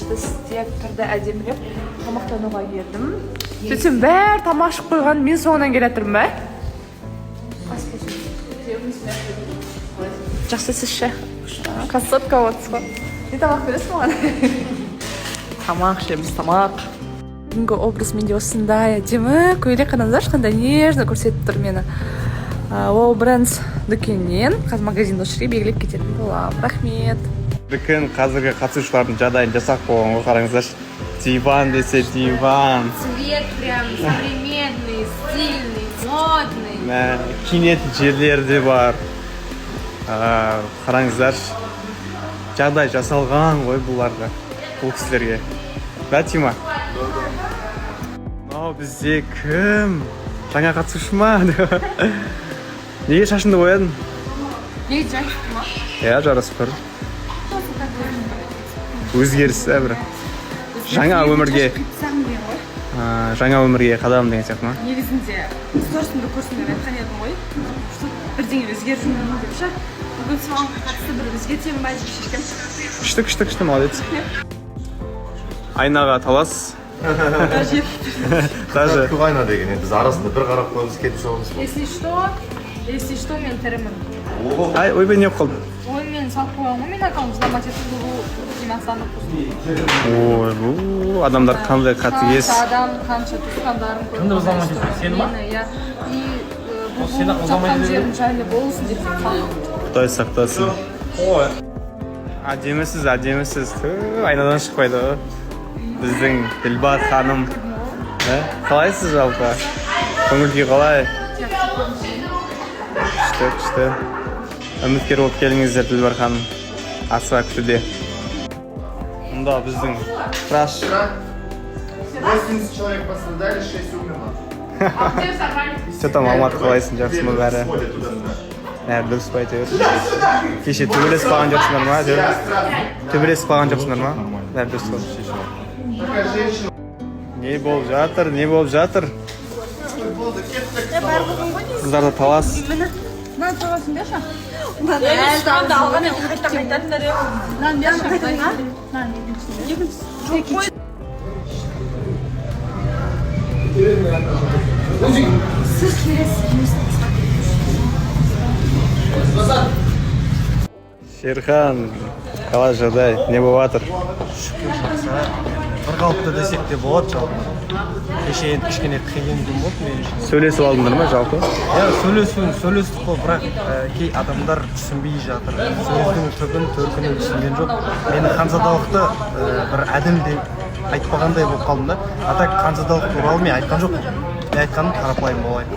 шашты істеп тұрды әдемілеп тамақтануға келдім. Сөйтсем бәрі тамақ ішіп қойған, мен соңынан келе жатырмын ба? Жақсы сіз ше? Красотка отсыз ғой. Не тамақ бересің оған? Тамақ ішеміз, тамақ. Бүгінгі образ менде осындай әдемі көйлек қараңыздаршы, қандай нежно көрсетіп тұр мені. Ол Брендс дүкенінен қазір магазинді осы жерге белгілеп кететін боламын. Рахмет. Дүкен қазіргі қатысушылардың жағдайын жасап қойған ғой, қараңыздаршы. Диван десе диван. Цвет прям современный, стильный, модный. Кинетін жерлері де бар. Қараңыздаршы. Жағдай жасалған ғой бұларға, бұл кісілерге. Да, Тима? Мынау бізде кім? Жаңа қатысушы ма? Неге шашынды боядың? Неге жарысты ма? Иә, жарысып тұр. Өзгеріс бір. Жаңа өмірге қадам деген сияқты ма? Негізінде сторысымды көрсіңдер айтқан едім ғой. Бірдеңе өзгеріп жүрмін деп ше. Бүгін соған қатысты бір өзгертемін ба деп шешкем. Күшті, молодец. Айнаға талас. Даже айна деген біз арасында бір қарап қойымыз кетіп соғымыз болды. Если что, мен тірімін. Ай, ойбай не қалды? Ой, мен салып қойған ғой, мен аккаунт взломать етіп финансаны Ой, адамдар қандай қатыгез. Адам қанша туысқандарым көріп. Кімді взломать етіп? Сені ма? Иә. И бұл сатқан жерім жайлы болсын деп қалдым. Құдай сақтасын. Ой. Әдемісіз. Айнадан шықпайды. Біздің Ділбат ханым. Қалайсыз жалпы? Көңіл-күй қалай? Күшті. Үміткер болып келіңіздер, Ділбар ханым. Асыға күтуде. Мұнда біздің краш. 80 человек пострадали, 6 умерло. Что там, Алмат, қалайсың, жақсы ма бәрі? Дұрыс па әйтеуір. Кеше төбелесіп қалған жоқсыңдар ма? Төбелесіп қалған жоқсыңдар ма? Бәрі дұрыс қой. Не болып жатыр? Қыздарда талас. Мынаны таласын берші. Әлді алған ең қайтарыңдар ең. Мынаны берші. Сіз келесіз. Шерхан, қалай жағдай? Не болып жатыр? Бір қалыпты десек те болады жалпы. Кеше енді кішкене қиын күн болды мен үшін. Сөйлесіп алдыңдар ма жалпы? Иә, сөйлестік қой, бірақ кей адамдар түсінбей жатыр. Сөздің түбін, төркінін түсінген жоқ. Мені ханзадалықты бір әділ деп айтпағандай болып қалдым да. А так ханзадалық туралы мен айтқан жоқпын. Мен айтқаным қарапайым болайын.